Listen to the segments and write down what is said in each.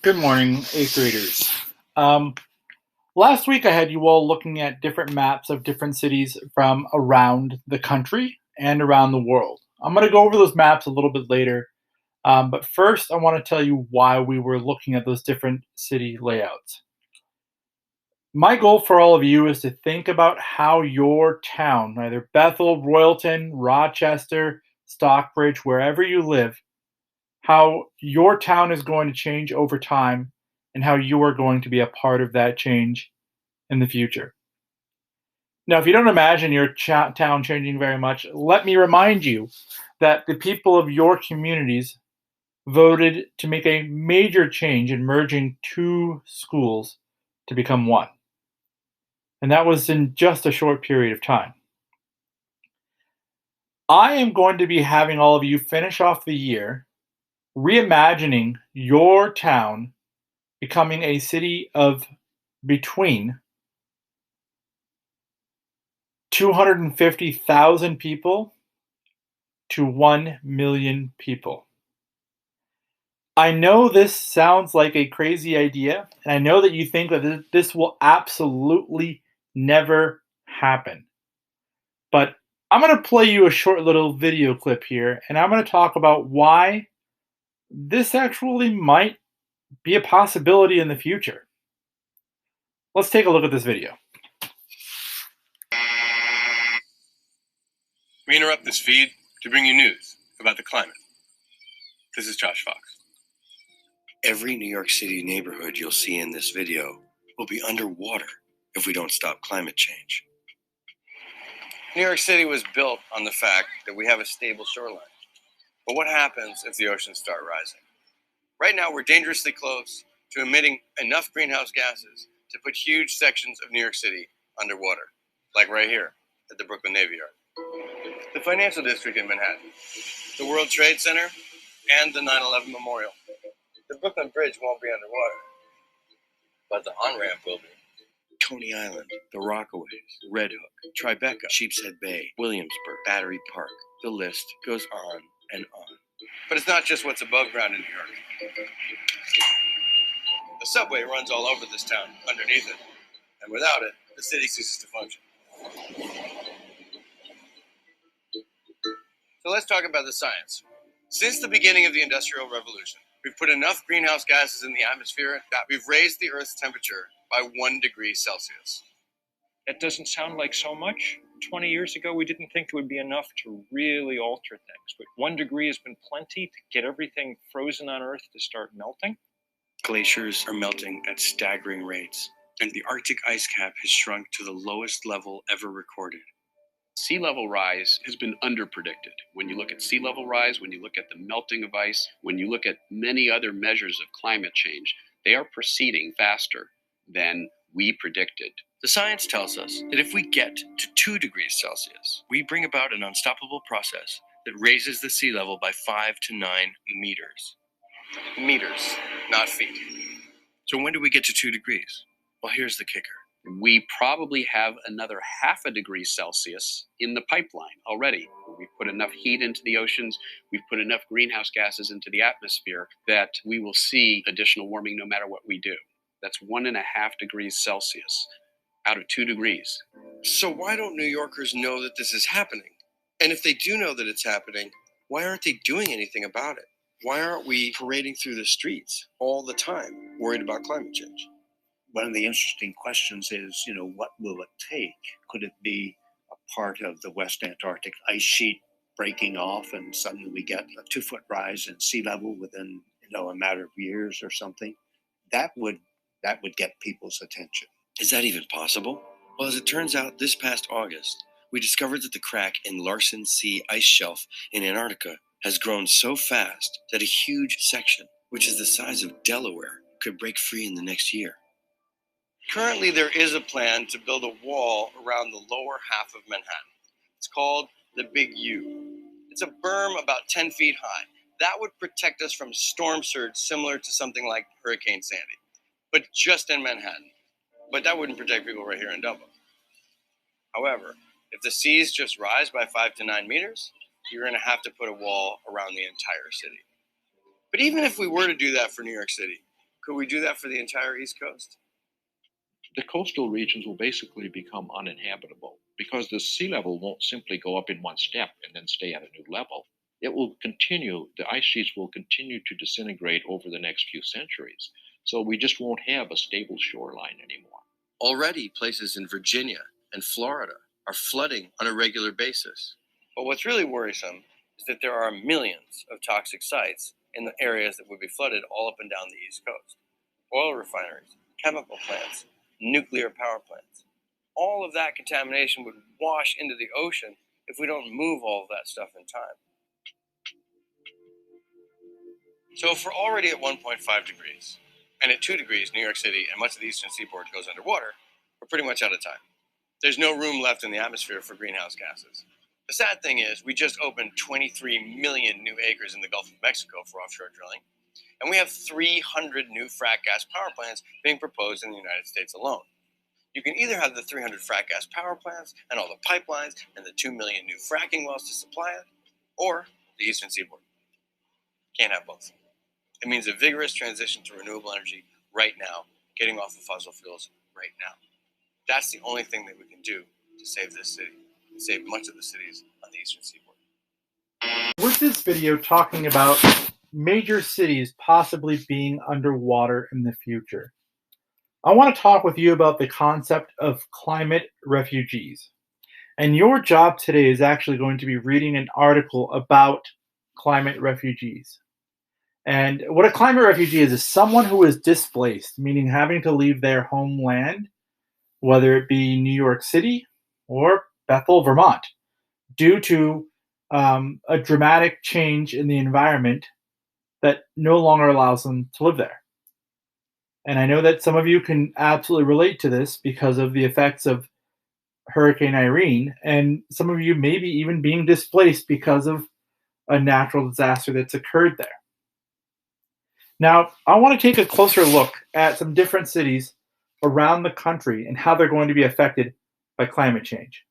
Good morning, 8th graders. Um, Last week I had you all looking at different maps of different cities from around the country and around the world. I'm going to go over those maps a little bit later, but first I want to tell you why we were looking at those different city layouts. My goal for all of you is to think about how your town, either Bethel, Royalton, Rochester, Stockbridge, wherever you live, how your town is going to change over time and how you are going to be a part of that change in the future. Now, if you don't imagine your town changing very much, let me remind you that the people of your communities voted to make a major change in merging two schools to become one. And that was in just a short period of time. I am going to be having all of you finish off the year reimagining your town becoming a city of between 250,000 people to 1 million people. I know this sounds like a crazy idea, and I know that you think that this will absolutely never happen. But I'm going to play you a short little video clip here, and I'm going to talk about why this actually might be a possibility in the future. Let's take a look at this video. We interrupt this feed to bring you news about the climate. This is Josh Fox. Every New York City neighborhood you'll see in this video will be underwater if we don't stop climate change. New York City was built on the fact that we have a stable shoreline. But what happens if the oceans start rising? Right now, we're dangerously close to emitting enough greenhouse gases to put huge sections of New York City underwater, like right here at the Brooklyn Navy Yard, the financial district in Manhattan, the World Trade Center, and the 9/11 Memorial. The Brooklyn Bridge won't be underwater, but the on-ramp will be. Coney Island, the Rockaways, Red Hook, Tribeca, Sheepshead Bay, Williamsburg, Battery Park. The list goes on and on. But it's not just what's above ground in New York. The subway runs all over this town, underneath it. And without it, the city ceases to function. So let's talk about the science. Since the beginning of the Industrial Revolution, we've put enough greenhouse gases in the atmosphere that we've raised the Earth's temperature by 1 degree Celsius. That doesn't sound like so much. 20 years ago, we didn't think it would be enough to really alter things. But 1 degree has been plenty to get everything frozen on Earth to start melting. Glaciers are melting at staggering rates, and the Arctic ice cap has shrunk to the lowest level ever recorded. Sea level rise has been underpredicted. When you look at sea level rise, when you look at the melting of ice, when you look at many other measures of climate change, they are proceeding faster than we predicted. The science tells us that if we get to 2 degrees Celsius, we bring about an unstoppable process that raises the sea level by 5 to 9 meters. Meters, not feet. So when do we get to 2 degrees? Well, here's the kicker. We probably have another 0.5 degree Celsius in the pipeline already. We've put enough heat into the oceans, we've put enough greenhouse gases into the atmosphere that we will see additional warming no matter what we do. That's 1.5 degrees Celsius out of 2 degrees. So why don't New Yorkers know that this is happening? And if they do know that it's happening, why aren't they doing anything about it? Why aren't we parading through the streets all the time, worried about climate change? One of the interesting questions is, what will it take? Could it be a part of the West Antarctic ice sheet breaking off and suddenly we get a 2-foot rise in sea level within, a matter of years or something? That would get people's attention. Is that even possible? Well, as it turns out, this past August, we discovered that the crack in Larsen C ice shelf in Antarctica has grown so fast that a huge section, which is the size of Delaware, could break free in the next year. Currently, there is a plan to build a wall around the lower half of Manhattan. It's called the Big U. It's a berm about 10 feet high. That would protect us from storm surge similar to something like Hurricane Sandy, but just in Manhattan. But that wouldn't protect people right here in Dublin. However, if the seas just rise by 5 to 9 meters, you're going to have to put a wall around the entire city. But even if we were to do that for New York City, Could we do that for the entire East Coast? The coastal regions will basically become uninhabitable because the sea level won't simply go up in one step and then stay at a new level. It will continue, the ice sheets will continue to disintegrate over the next few centuries. So we just won't have a stable shoreline anymore. Already, places in Virginia and Florida are flooding on a regular basis. But what's really worrisome is that there are millions of toxic sites in the areas that would be flooded all up and down the East Coast. Oil refineries, chemical plants, nuclear power plants. All of that contamination would wash into the ocean if we don't move all of that stuff in time. So if we're already at 1.5 degrees, and at 2 degrees, New York City and much of the eastern seaboard goes underwater, we're pretty much out of time. There's no room left in the atmosphere for greenhouse gases. The sad thing is, we just opened 23 million new acres in the Gulf of Mexico for offshore drilling, and we have 300 new frac gas power plants being proposed in the United States alone. You can either have the 300 frac gas power plants and all the pipelines and the 2 million new fracking wells to supply it, or the eastern seaboard. Can't have both. It means a vigorous transition to renewable energy right now, getting off of fossil fuels right now. That's the only thing that we can do to save this city, and save much of the cities on the eastern seaboard. With this video talking about major cities possibly being underwater in the future, I want to talk with you about the concept of climate refugees. And your job today is actually going to be reading an article about climate refugees. And what a climate refugee is someone who is displaced, meaning having to leave their homeland, whether it be New York City or Bethel, Vermont, due to a dramatic change in the environment that no longer allows them to live there. And I know that some of you can absolutely relate to this because of the effects of Hurricane Irene, and some of you maybe even being displaced because of a natural disaster that's occurred there. Now, I want to take a closer look at some different cities around the country and how they're going to be affected by climate change.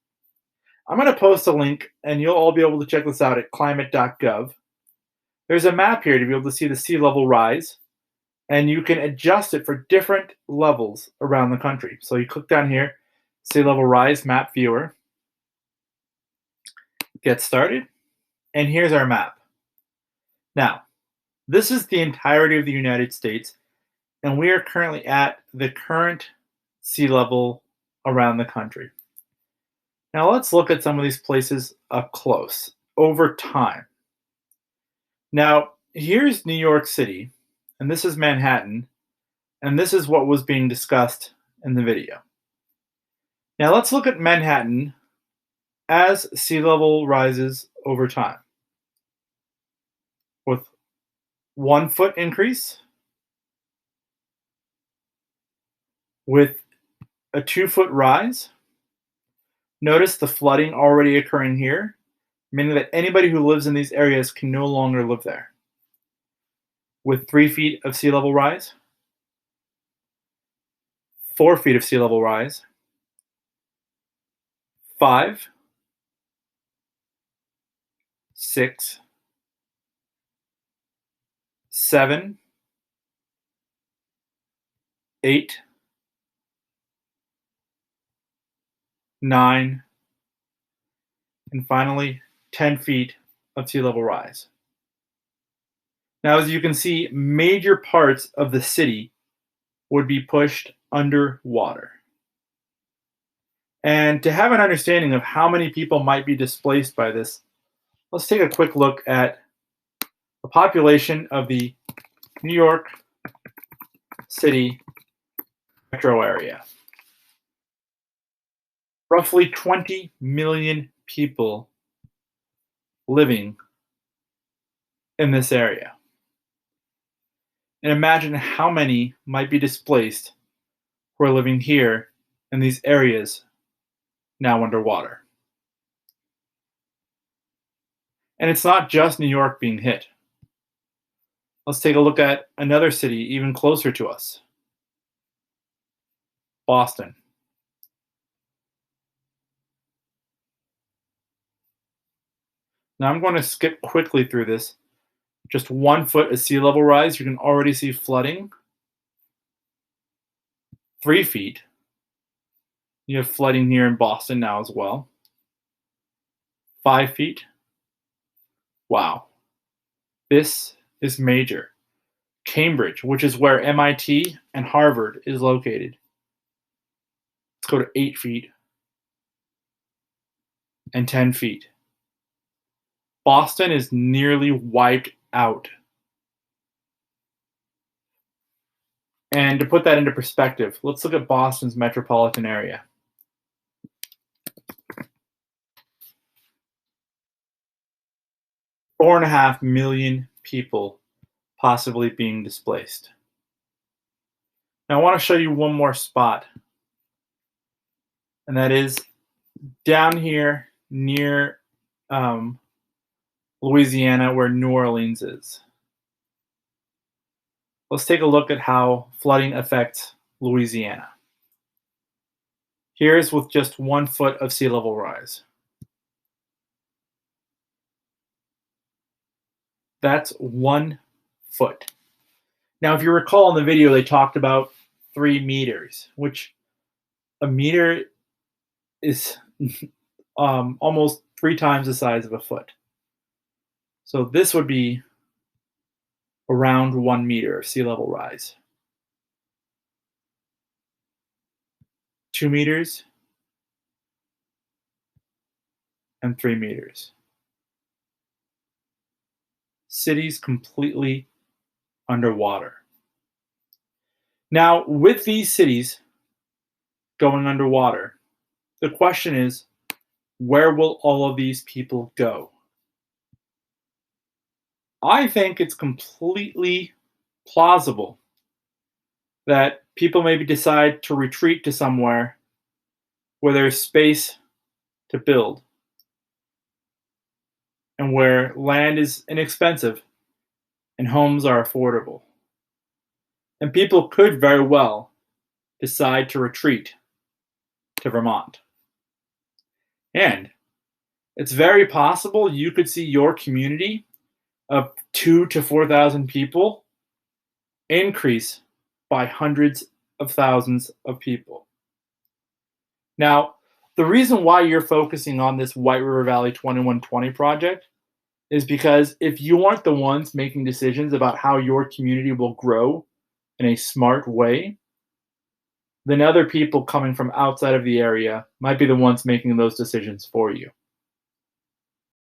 I'm going to post a link, and you'll all be able to check this out at climate.gov. There's a map here to be able to see the sea level rise, and you can adjust it for different levels around the country. So you click down here, sea level rise map viewer, get started, and here's our map. Now, this is the entirety of the United States, and we are currently at the current sea level around the country. Now let's look at some of these places up close over time. Now, here's New York City, and this is Manhattan, and this is what was being discussed in the video. Now let's look at Manhattan as sea level rises over time. With 1 foot increase, with a 2 foot rise. Notice the flooding already occurring here, meaning that anybody who lives in these areas can no longer live there. With 3 feet of sea level rise, 4 feet of sea level rise, 5, 6, 7, 8, 9, and finally 10 feet of sea level rise. Now, as you can see, major parts of the city would be pushed underwater. And to have an understanding of how many people might be displaced by this, let's take a quick look at the population of the New York City metro area. Roughly 20 million people living in this area. And imagine how many might be displaced who are living here in these areas now underwater. And it's not just New York being hit. Let's take a look at another city even closer to us, Boston. Now I'm going to skip quickly through this. Just 1 foot of sea level rise, you can already see flooding 3 feet. You have flooding here in Boston now as well. 5 feet. Wow. This is major. Cambridge, which is where MIT and Harvard is located. Let's go to 8 feet and 10 feet. Boston is nearly wiped out. And to put that into perspective, let's look at Boston's metropolitan area. Four and a half million people possibly being displaced. Now I want to show you one more spot, and that is down here near Louisiana, where New Orleans is. Let's take a look at how flooding affects Louisiana. Here's with just 1 foot of sea level rise. That's 1 foot. Now, if you recall in the video, they talked about 3 meters, which a meter is almost 3 times the size of a foot. So this would be around 1 meter of sea level rise. 2 meters and 3 meters. Cities completely underwater. Now, with these cities going underwater, the question is, where will all of these people go? I think it's completely plausible that people maybe decide to retreat to somewhere where there's space to build and where land is inexpensive and homes are affordable. And people could very well decide to retreat to Vermont. And it's very possible you could see your community of 2,000 to 4,000 people increase by hundreds of thousands of people. Now, the reason why you're focusing on this White River Valley 2120 project is because if you aren't the ones making decisions about how your community will grow in a smart way, then other people coming from outside of the area might be the ones making those decisions for you.